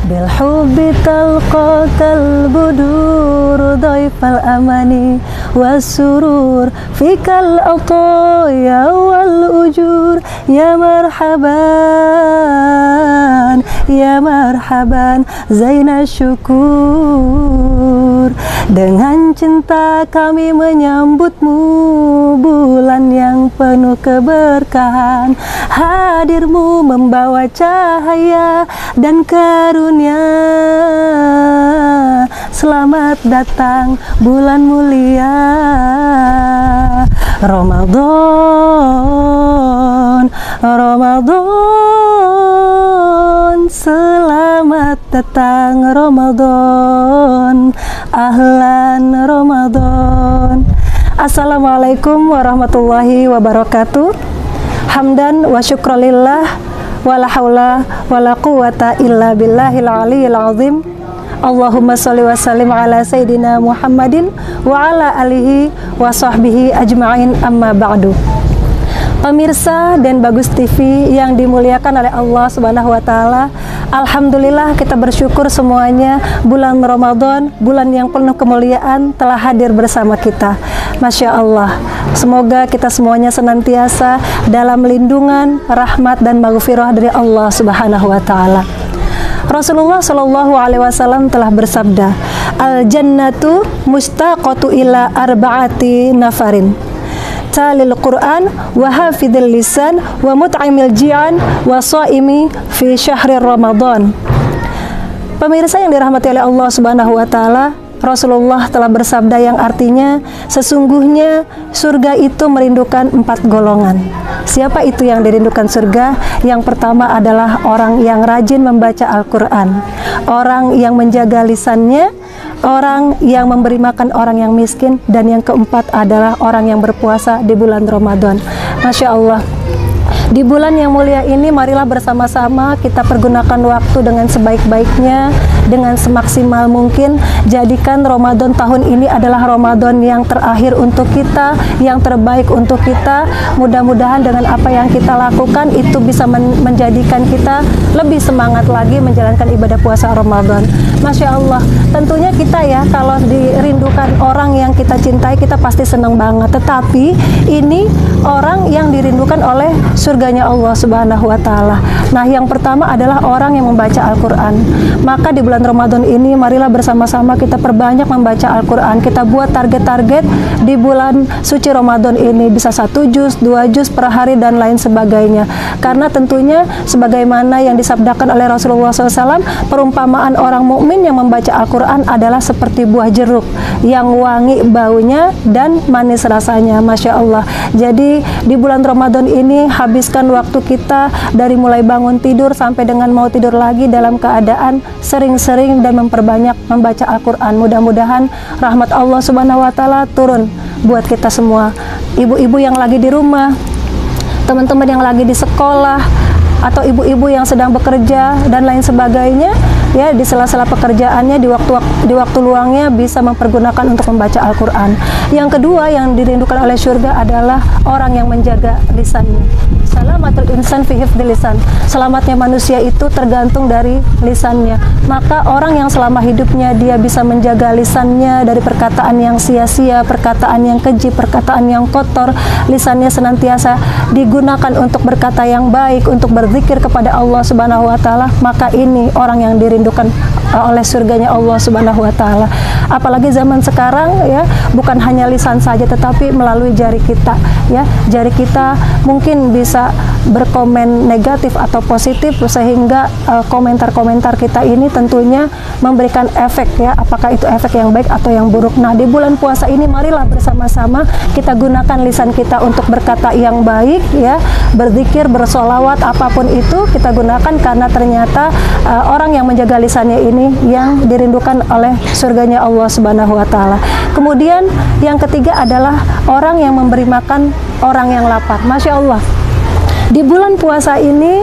Bilhubbi talqatal budur dhaifal amani wassurur fikal ataya wal ujur. Ya marhaban zaina syukur. Dengan cinta kami menyambutmu, bulan yang penuh keberkahan. Hadirmu membawa cahaya dan karunia. Selamat datang bulan mulia Ramadan, Ramadan. Selamat datang Ramadan, ahlan Ramadan. Assalamualaikum warahmatullahi wabarakatuh. Hamdan wa syukralillah, wala haula wala quwata illa billahil aliyil azim. Allahumma sholli wa sallim ala sayyidina Muhammadin wa ala alihi wa sahbihi ajma'in, amma ba'du. Pemirsa dan Bagus TV yang dimuliakan oleh Allah Subhanahu wa taala, alhamdulillah kita bersyukur semuanya bulan Ramadan, bulan yang penuh kemuliaan telah hadir bersama kita. Masya Allah, semoga kita semuanya senantiasa dalam lindungan, rahmat dan maghfirah dari Allah Subhanahu wa taala. Rasulullah Shallallahu alaihi wasallam telah bersabda, "Al jannatu mustaqatu ila arba'ati nafarin. Talil Quran wa hafidhil lisan wa mut'imil ji'an wa shaimi fi syahri Ramadan." Pemirsa yang dirahmati oleh Allah Subhanahu wa taala, Rasulullah telah bersabda yang artinya sesungguhnya surga itu merindukan 4 golongan. Siapa itu yang dirindukan surga? Yang pertama adalah orang yang rajin membaca Al-Quran, orang yang menjaga lisannya, orang yang memberi makan orang yang miskin, dan yang keempat adalah orang yang berpuasa di bulan Ramadan. Masya Allah, di bulan yang mulia ini marilah bersama-sama kita pergunakan waktu dengan sebaik-baiknya, dengan semaksimal mungkin. Jadikan Ramadan tahun ini adalah Ramadan yang terakhir untuk kita, yang terbaik untuk kita. Mudah-mudahan dengan apa yang kita lakukan itu bisa menjadikan kita lebih semangat lagi menjalankan ibadah puasa Ramadan. Masya Allah, tentunya kita ya kalau dirindukan orang yang kita cintai, kita pasti senang banget. Tetapi ini orang yang dirindukan oleh surganya Allah Subhanahu wa taala. Nah, yang pertama adalah orang yang membaca Al-Quran. Maka di bulan Ramadan ini marilah bersama-sama kita perbanyak membaca Al-Quran. Kita buat target-target di bulan suci Ramadan ini, bisa 1 juz, 2 juz per hari dan lain sebagainya. Karena tentunya sebagaimana yang disabdakan oleh Rasulullah SAW, perumpamaan orang mukmin yang membaca Al-Quran adalah seperti buah jeruk yang wangi baunya dan manis rasanya. Masya Allah. Jadi di bulan Ramadan ini habiskan waktu kita dari mulai bangun tidur sampai dengan mau tidur lagi dalam keadaan sering-sering dan memperbanyak membaca Al-Quran. Mudah-mudahan rahmat Allah Subhanahu wa taala turun buat kita semua. Ibu-ibu yang lagi di rumah, teman-teman yang lagi di sekolah, atau ibu-ibu yang sedang bekerja dan lain sebagainya, ya, di sela-sela pekerjaannya, di waktu luangnya bisa mempergunakan untuk membaca Al-Quran. Yang kedua yang dirindukan oleh surga adalah orang yang menjaga lisannya. Salamatul insan fi hifdzi lisan. Selamatnya manusia itu tergantung dari lisannya. Maka orang yang selama hidupnya dia bisa menjaga lisannya dari perkataan yang sia-sia, perkataan yang keji, perkataan yang kotor, lisannya senantiasa digunakan untuk berkata yang baik, untuk berzikir kepada Allah Subhanahu wa taala, maka ini orang yang dirindukan oleh surganya Allah Subhanahu wa taala. Apalagi zaman sekarang ya, bukan hanya lisan saja tetapi melalui jari kita ya. Jari kita mungkin bisa berkomen negatif atau positif, sehingga komentar-komentar kita ini tentunya memberikan efek ya, apakah itu efek yang baik atau yang buruk. Nah, di bulan puasa ini marilah bersama-sama kita gunakan lisan kita untuk berkata yang baik ya, berzikir, bersolawat, apapun itu kita gunakan, karena ternyata orang yang menjaga lisannya ini yang dirindukan oleh surganya Allah Subhanahu wa taala. Kemudian yang ketiga adalah orang yang memberi makan orang yang lapar. Masya Allah, di bulan puasa ini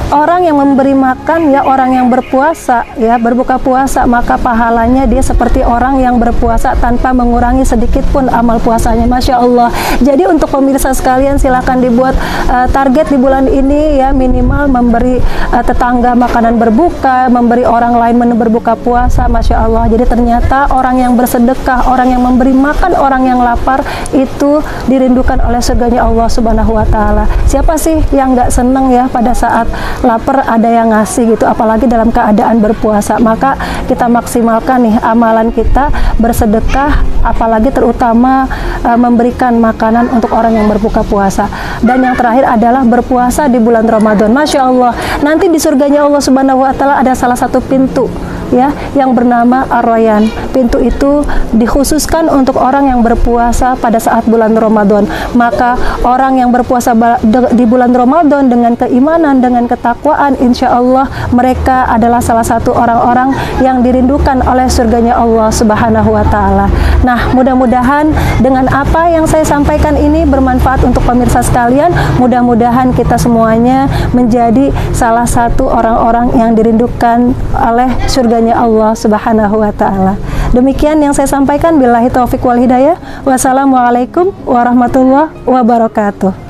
orang yang memberi makan ya, orang yang berpuasa ya, berbuka puasa, maka pahalanya dia seperti orang yang berpuasa tanpa mengurangi sedikit pun amal puasanya. Masya Allah. Jadi untuk pemirsa sekalian, silakan dibuat target di bulan ini ya, minimal memberi tetangga makanan berbuka, memberi orang lain menu berbuka puasa. Masya Allah. Jadi ternyata orang yang bersedekah, orang yang memberi makan orang yang lapar itu dirindukan oleh surganya Allah Subhanahu wa Ta'ala. Siapa sih yang nggak seneng ya pada saat lapar ada yang ngasih gitu, apalagi dalam keadaan berpuasa. Maka kita maksimalkan nih amalan kita bersedekah, apalagi terutama memberikan makanan untuk orang yang berbuka puasa. Dan yang terakhir adalah berpuasa di bulan Ramadan. Masya Allah, nanti di surganya Allah Subhanahu wa Ta'ala ada salah satu pintu ya yang bernama Ar-Rayyan. Pintu itu dikhususkan untuk orang yang berpuasa pada saat bulan Ramadan. Maka orang yang berpuasa di bulan Ramadan dengan keimanan, dengan ketakwaan, insya Allah mereka adalah salah satu orang-orang yang dirindukan oleh surganya Allah Subhanahu wa Ta'ala. Nah, mudah-mudahan dengan apa yang saya sampaikan ini bermanfaat untuk pemirsa sekalian. Mudah-mudahan kita semuanya menjadi salah satu orang-orang yang dirindukan oleh surga Allah Subhanahu wa Ta'ala. Demikian yang saya sampaikan. Billahi taufiq wal hidayah. Wassalamualaikum warahmatullahi wabarakatuh.